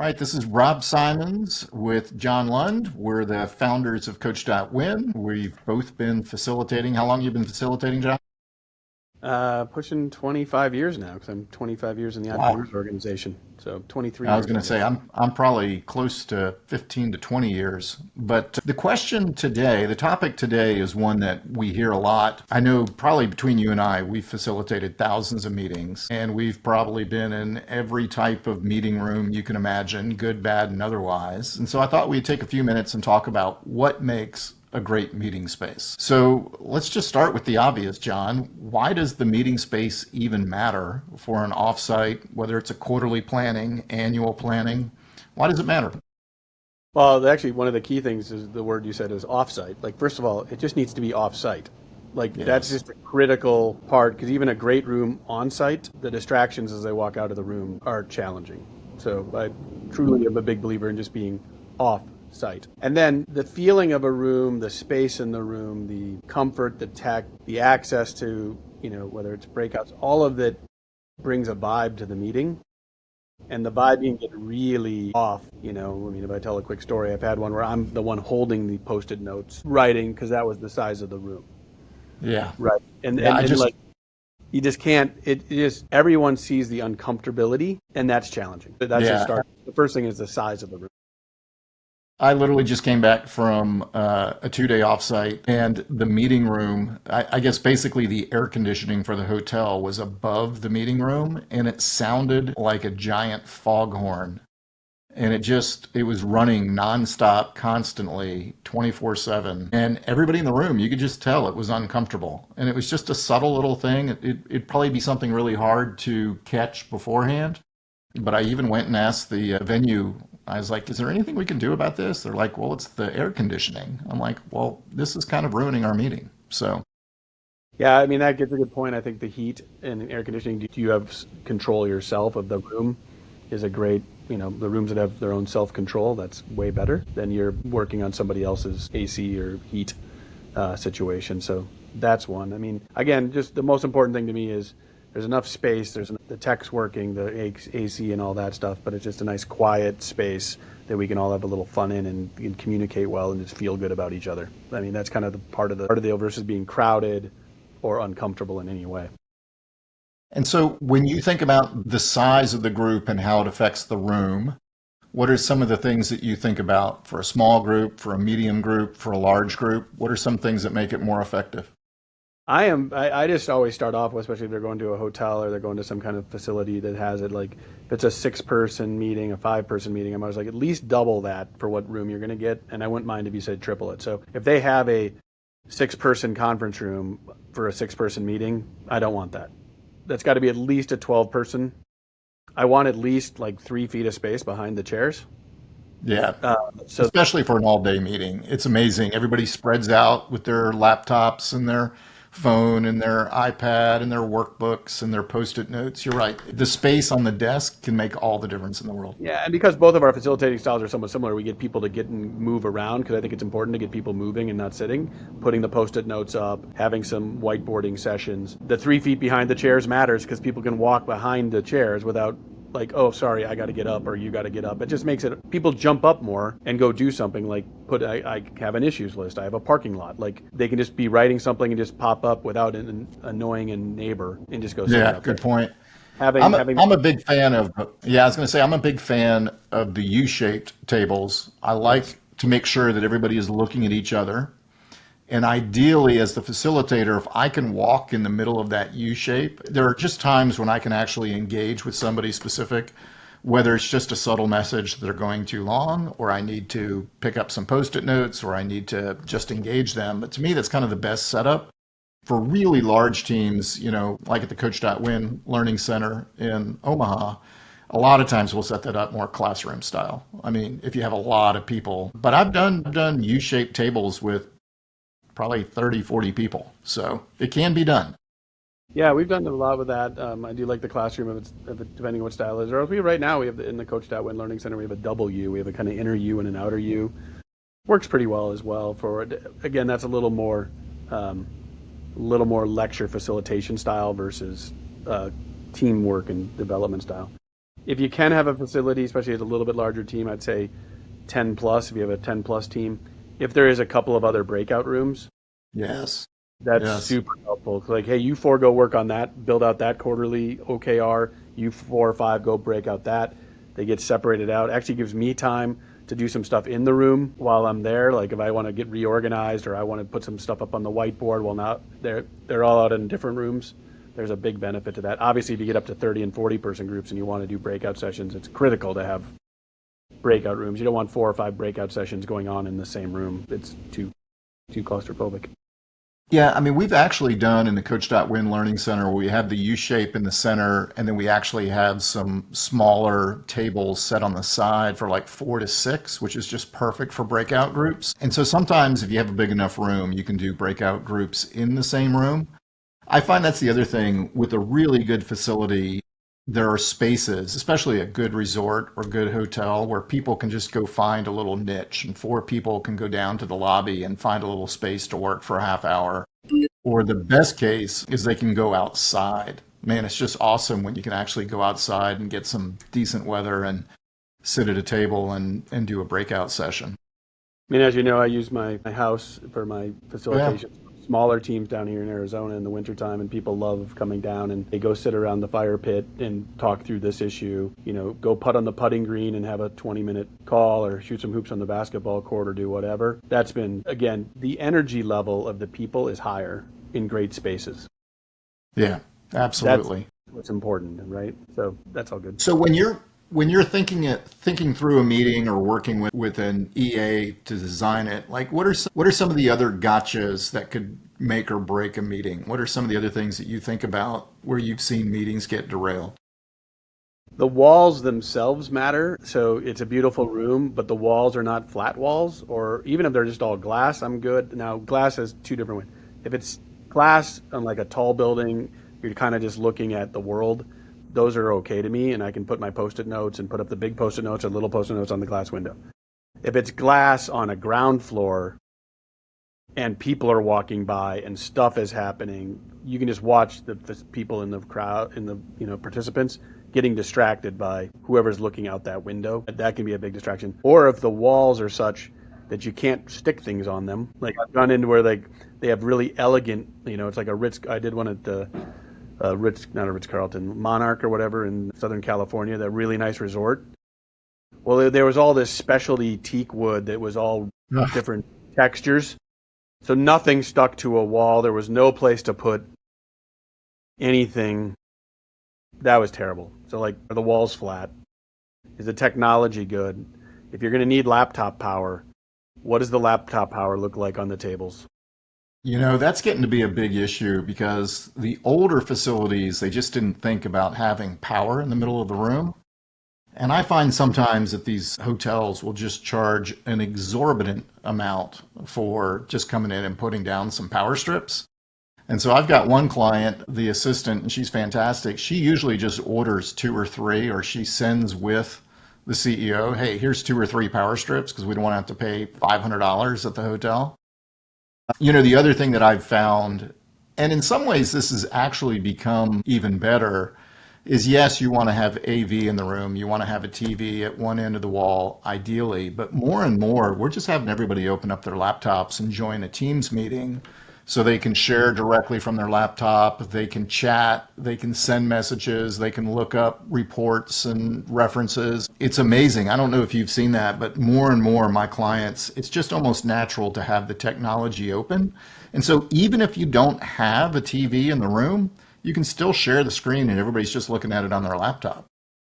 right, this is Rob Simons with John Lund. We're the founders of Coach.Win. We've both been facilitating. How long have you been facilitating, John? Pushing 25 years now because I'm 25 years in the Wow. entrepreneurs organization. So 23 I was years, going I to say guess. I'm probably close to 15 to 20 years. But the question today, the topic today is one that we hear a lot. I know probably between you and I, we've facilitated thousands of meetings, and we've probably been in every type of meeting room you can imagine, good, bad, and otherwise. And so I thought we'd take a few minutes and talk about what makes a great meeting space. So let's just start with the obvious, John. Why does the meeting space even matter for an offsite, whether it's a quarterly planning, annual planning? Why does it matter? Well, actually, one of the key things is the word you said is offsite. Like, first of all, it just needs to be offsite. Like, that's Yes. just a critical part because even a great room on site, the distractions as they walk out of the room are challenging. So I truly am a big believer in just being off site. And then the feeling of a room, the space in the room, the comfort, the tech, the access to, whether it's breakouts, all of that brings a vibe to the meeting. And the vibe can get really off, if I tell a quick story, I've had one where I'm the one holding the post-it notes, writing, because that was the size of the room. Yeah. Right. And, Yeah, and, I and just like, you just can't, it just, everyone sees the uncomfortability, and that's challenging. But that's just yeah, start. The first thing is the size of the room. I literally just came back from a 2 day offsite, and the meeting room, I guess basically the air conditioning for the hotel was above the meeting room, and it sounded like a giant foghorn. And it was running nonstop, constantly, 24/7. And everybody in the room, you could just tell it was uncomfortable. And it was just a subtle little thing. It'd probably be something really hard to catch beforehand. But I even went and asked the venue, I was like, is there anything we can do about this? They're like, well, it's the air conditioning. I'm like, well, this is kind of ruining our meeting. So, Yeah, I mean, that gets a good point. I think the heat and air conditioning, do you have control yourself of the room is a great, the rooms that have their own self-control, that's way better than you're working on somebody else's AC or heat situation. So that's one. I mean, again, just the most important thing to me is there's enough space, the tech's working, the AC and all that stuff, but it's just a nice quiet space that we can all have a little fun in and communicate well and just feel good about each other. I mean, that's kind of the part of the deal versus being crowded or uncomfortable in any way. and so when you think about the size of the group and how it affects the room, what are some of the things that you think about for a small group, for a medium group, for a large group? What are some things that make it more effective? I just always start off with, especially if they're going to a hotel or they're going to some kind of facility that has it, like if it's a 6-person meeting, a 5-person meeting, I'm always like, at least double that for what room you're going to get. And I wouldn't mind if you said triple it. So if they have a 6-person conference room for a 6-person meeting, I don't want that. That's got to be at least a 12-person. I want at least like 3 feet of space behind the chairs. Yeah, Uh, so especially for an all day meeting. It's amazing. Everybody spreads out with their laptops and their phone and their iPad and their workbooks and their post it notes. You're right. The space on the desk can make all the difference in the world. Yeah, and because both of our facilitating styles are somewhat similar, we get people to get and move around because I think it's important to get people moving and not sitting, putting the post-it notes up, having some whiteboarding sessions. The 3 feet behind the chairs matters because people can walk behind the chairs without like, oh, sorry, I got to get up or you got to get up. It just makes it, people jump up more and go do something like I have an issues list. I have a parking lot. Like they can just be writing something and just pop up without annoying a neighbor and just go sit Yeah, out there. good point. Having I'm a big fan of, yeah, I was going to say, I'm a big fan of the U-shaped tables. I Yes. like to make sure that everybody is looking at each other. And ideally, as the facilitator, if I can walk in the middle of that U shape, there are just times when I can actually engage with somebody specific, whether it's just a subtle message that they're going too long, or I need to pick up some post it notes, or I need to just engage them. But to me, that's kind of the best setup for really large teams, like at the Coach.Win Learning Center in Omaha. A lot of times we'll set that up more classroom style. I mean, if you have a lot of people, but I've done U-shaped tables with probably 30, 40 people. So it can be done. Yeah, we've done a lot with that. I do like the classroom depending on what style it is. Or right now we have in the Coach.Win Learning Center we have a double U. We have a kind of inner U and an outer U. Works pretty well as well. For again, that's a little more lecture facilitation style versus teamwork and development style. If you can have a facility, especially as a little bit larger team, I'd say 10 plus, if you have a 10 plus team. If there is a couple of other breakout rooms, Yes. that's Yes. super helpful. Like, hey, you four go work on that, build out that quarterly OKR. You four or five go break out that. They get separated out. Actually gives me time to do some stuff in the room while I'm there. Like if I want to get reorganized or I want to put some stuff up on the whiteboard, well, now they're all out in different rooms. There's a big benefit to that. Obviously, if you get up to 30 and 40 person groups and you want to do breakout sessions, it's critical to have breakout rooms. You don't want 4 or 5 breakout sessions going on in the same room. It's too claustrophobic. Yeah, I mean, we've actually done in the Coach.Win Learning Center where we have the U shape in the center, and then we actually have some smaller tables set on the side for like 4 to 6, which is just perfect for breakout groups. And so sometimes if you have a big enough room, you can do breakout groups in the same room. I find that's the other thing with a really good facility. There are spaces, especially a good resort or good hotel, where people can just go find a little niche and 4 people can go down to the lobby and find a little space to work for a half hour. Or the best case is they can go outside. Man, it's just awesome when you can actually go outside and get some decent weather and sit at a table and do a breakout session. I mean, as you know, I use my house for my Yeah. facilitation. Smaller teams down here in Arizona in the wintertime, and people love coming down and they go sit around the fire pit and talk through this issue. You know, go putt on the putting green and have a 20-minute call or shoot some hoops on the basketball court or do whatever. That's been, again, the energy level of the people is higher in great spaces. Yeah, absolutely. That's what's important, right? So that's all good. So when you're thinking through a meeting or working with an EA to design it, like what are some of the other gotchas that could make or break a meeting? What are some of the other things that you think about where you've seen meetings get derailed? The walls themselves matter. So it's a beautiful room, but the walls are not flat walls, or even if they're just all glass, I'm good. Now, glass has 2 different ways. If it's glass on like a tall building, you're kind of just looking at the world. Those are okay to me, and I can put my post-it notes and put up the big post-it notes or little post-it notes on the glass window. If it's glass on a ground floor and people are walking by and stuff is happening, you can just watch the people in the crowd, in the participants getting distracted by whoever's looking out that window. That can be a big distraction. Or if the walls are such that you can't stick things on them, like I've gone into where they have really elegant, it's like a Ritz. I did one at the not a Ritz-Carlton, Monarch or whatever in Southern California, that really nice resort. Well, there was all this specialty teak wood that was all Ugh. different textures. So nothing stuck to a wall. There was no place to put anything. That was terrible. So like, are the walls flat? Is the technology good? If you're going to need laptop power, what does the laptop power look like on the tables? That's getting to be a big issue because the older facilities, they just didn't think about having power in the middle of the room. And I find sometimes that these hotels will just charge an exorbitant amount for just coming in and putting down some power strips. And so I've got one client, the assistant, and she's fantastic. She usually just orders 2 or 3, or she sends with the CEO, hey, here's 2 or 3 power strips because we don't want to have to pay $500 at the hotel. The other thing that I've found, and in some ways this has actually become even better, is yes, you want to have AV in the room. You want to have a TV at one end of the wall, ideally. But more and more, we're just having everybody open up their laptops and join a Teams meeting so they can share directly from their laptop. They can chat. They can send messages. They can look up reports and references. It's amazing. I don't know if you've seen that, but more and more my clients, it's just almost natural to have the technology open. And so even if you don't have a TV in the room, you can still share the screen and everybody's just looking at it on their laptop.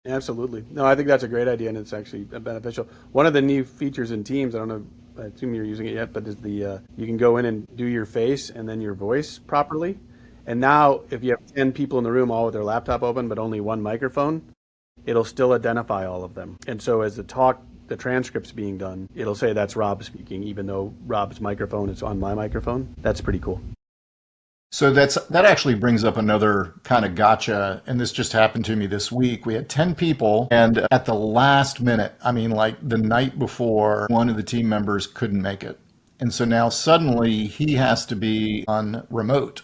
Absolutely. No, I think that's a great idea, and it's actually beneficial. One of the new features in Teams, I don't know, I assume you're using it yet, but is the you can go in and do your face and then your voice properly. And now, if you have 10 people in the room all with their laptop open, but only one microphone, it'll still identify all of them. And so as the transcript's being done, it'll say that's Rob speaking, even though Rob's microphone is on my microphone. That's pretty cool. So that actually brings up another kind of gotcha, and this just happened to me this week. We had 10 people, and at the last minute, I mean, like the night before, one of the team members couldn't make it. And so now suddenly he has to be on remote.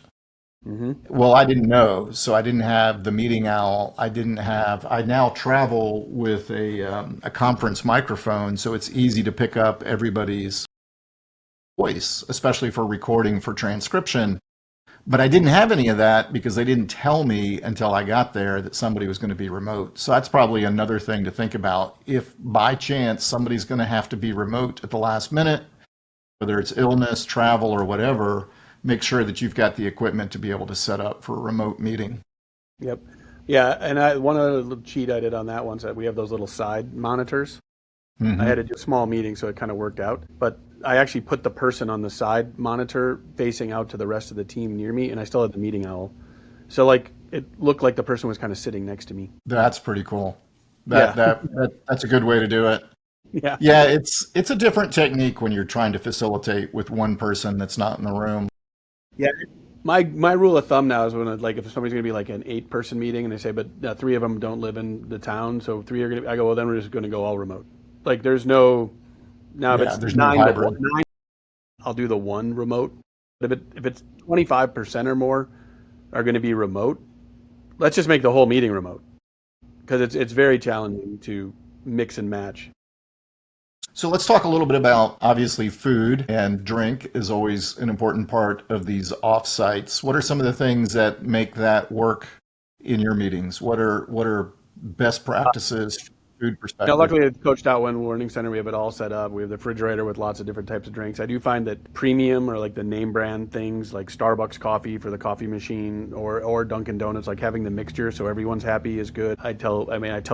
Hmm. Well, I didn't know, so I didn't have the meeting owl. I now travel with a conference microphone, so it's easy to pick up everybody's voice, especially for recording for transcription. But I didn't have any of that because they didn't tell me until I got there that somebody was going to be remote. So that's probably another thing to think about. If by chance somebody's going to have to be remote at the last minute, whether it's illness, travel, or whatever, make sure that you've got the equipment to be able to set up for a remote meeting. Yep. Yeah, and one other little cheat I did on that one is that we have those little side monitors. I had Hmm. to do a small meeting, so it kind of worked out. But I actually put the person on the side monitor facing out to the rest of the team near me, and I still had the meeting owl. So like it looked like the person was kind of sitting next to me. That's pretty cool. Yeah. That's a good way to do it. Yeah. Yeah, it's a different technique when you're trying to facilitate with one person that's not in the room. Yeah. My rule of thumb now is when like if somebody's going to be like an 8-person meeting and they say, but three of them don't live in the town, so three are going to. I go, well, then we're just going to go all remote. Like there's no now if Yeah, it's there's no nine to one, hybrid. nine, I'll do the one remote. But if it's 25% or more are going to be remote, let's just make the whole meeting remote because it's very challenging to mix and match. So let's talk a little bit about obviously food and drink is always an important part of these offsites. What are some of the things that make that work in your meetings? What are best practices from a food Now, perspective? luckily at Coach.Win Learning Center, we have it all set up. We have the refrigerator with lots of different types of drinks. I do find that premium or like the name brand things like Starbucks coffee for the coffee machine or Dunkin' Donuts, like having the mixture so everyone's happy is good. I tell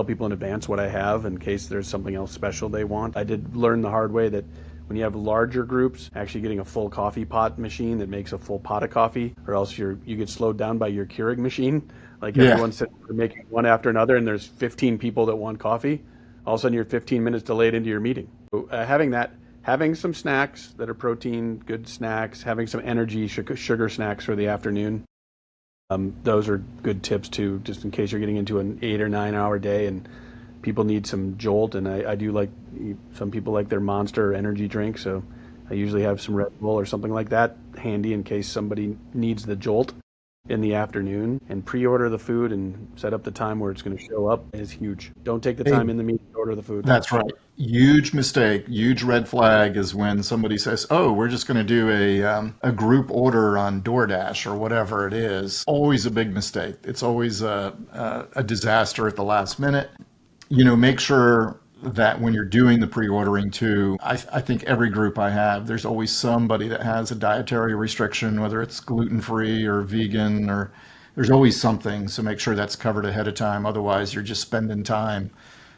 people in advance what I have in case there's something else special they want. I did learn the hard way that when you have larger groups, actually getting a full coffee pot machine that makes a full pot of coffee, or else you get slowed down by your Keurig machine. Like Yeah. everyone's sitting there making one after another, and there's 15 people that want coffee. All of a sudden, you're 15 minutes delayed into your meeting. So, having some snacks that are protein, good snacks, having some energy sugar snacks for the afternoon. Those are good tips too, just in case you're getting into an 8 or 9 hour day and people need some jolt. And I do like some people like their Monster or energy drink, so I usually have some Red Bull or something like that handy in case somebody needs the jolt in the afternoon. And pre-order the food and set up the time where it's going to show up is huge. Don't take the Hey, time in the meeting to order the food. that's right. Huge mistake, huge red flag is when somebody says, "Oh, we're just going to do a group order on DoorDash or whatever it is." Always a big mistake. It's always a disaster at the last minute. Make sure that when you're doing the pre-ordering too, I think every group I have, there's always somebody that has a dietary restriction, whether it's gluten-free or vegan, or there's always something. So make sure that's covered ahead of time. Otherwise, you're just spending time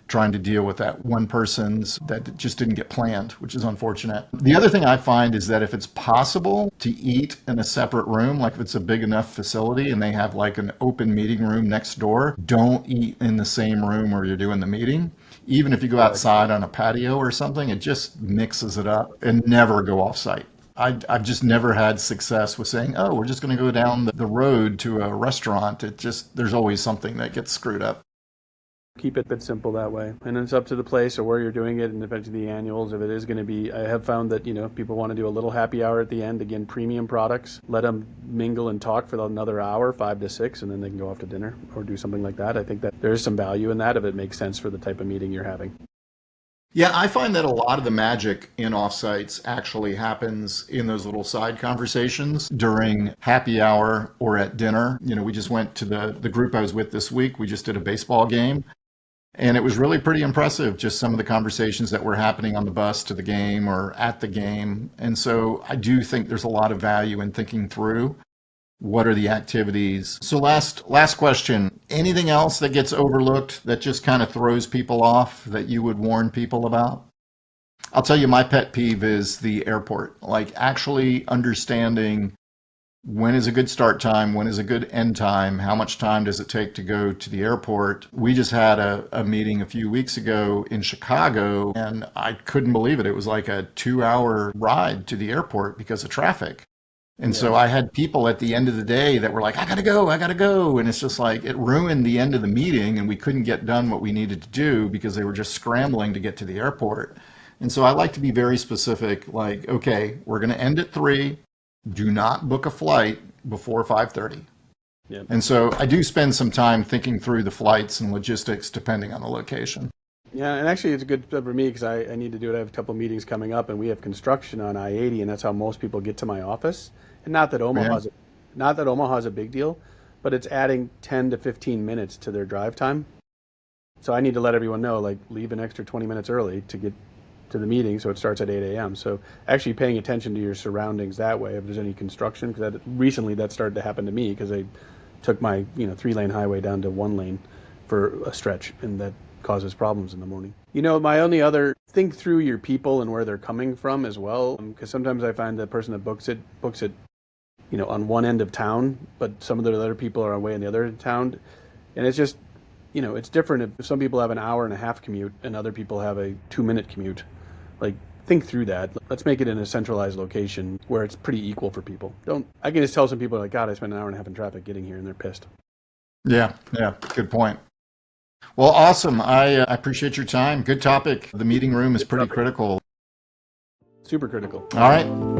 trying to deal with that one person's that just didn't get planned, which is unfortunate. The other thing I find is that if it's possible to eat in a separate room, like if it's a big enough facility and they have like an open meeting room next door, don't eat in the same room where you're doing the meeting. Even if you go Right. outside on a patio or something, it just mixes it up and never go off site. I've just never had success with saying, oh, we're just going to go down the road to a restaurant. There's always something that gets screwed up. Keep it bit simple that way, and it's up to the place or where you're doing it, and eventually the annuals. If it is going to be, I have found that people want to do a little happy hour at the end. Again, premium products, let them mingle and talk for another hour, 5 to 6, and then they can go off to dinner or do something like that. I think that there is some value in that if it makes sense for the type of meeting you're having. Yeah, I find that a lot of the magic in offsites actually happens in those little side conversations during happy hour or at dinner. We just went to the group I was with this week. We just did a baseball game. And it was really pretty impressive, just some of the conversations that were happening on the bus to the game or at the game. And so I do think there's a lot of value in thinking through what are the activities. So last question, anything else that gets overlooked that just kind of throws people off that you would warn people about? I'll tell you my pet peeve is the airport, like actually understanding when is a good start time, when is a good end time, how much time does it take to go to the airport. We just had a meeting a few weeks ago in Chicago, and I couldn't believe it. It was like a 2 hour ride to the airport because of traffic. And so Yeah. I had people at the end of the day that were like, I gotta go, I gotta go. And it's just like, it ruined the end of the meeting, and we couldn't get done what we needed to do because they were just scrambling to get to the airport. And so I like to be very specific, like, okay, we're gonna end at 3. Do not book a flight before 5:30. Yeah. And so I do spend some time thinking through the flights and logistics depending on the location. Yeah, and actually it's good for me because I need to do it. I have a couple meetings coming up, and we have construction on I-80, and that's how most people get to my office. And not that Omaha's a big deal, but it's adding 10 to 15 minutes to their drive time. So I need to let everyone know, like, leave an extra 20 minutes early to get to the meeting, so it starts at 8 a.m. So actually paying attention to your surroundings that way, if there's any construction, because recently that started to happen to me because I took my 3-lane highway down to 1 lane for a stretch, and that causes problems in the morning. My only other, think through your people and where they're coming from as well, because sometimes I find the person that books it, on one end of town, but some of the other people are away in the other end of town, and it's just, it's different if some people have an hour and a half commute and other people have a 2-minute commute. Like, think through that. Let's make it in a centralized location where it's pretty equal for people. I can just tell some people, like, God, I spent an hour and a half in traffic getting here, and they're pissed. Yeah, good point. Well, awesome. I appreciate your time. Good topic. The meeting room is pretty critical. Super critical. All right.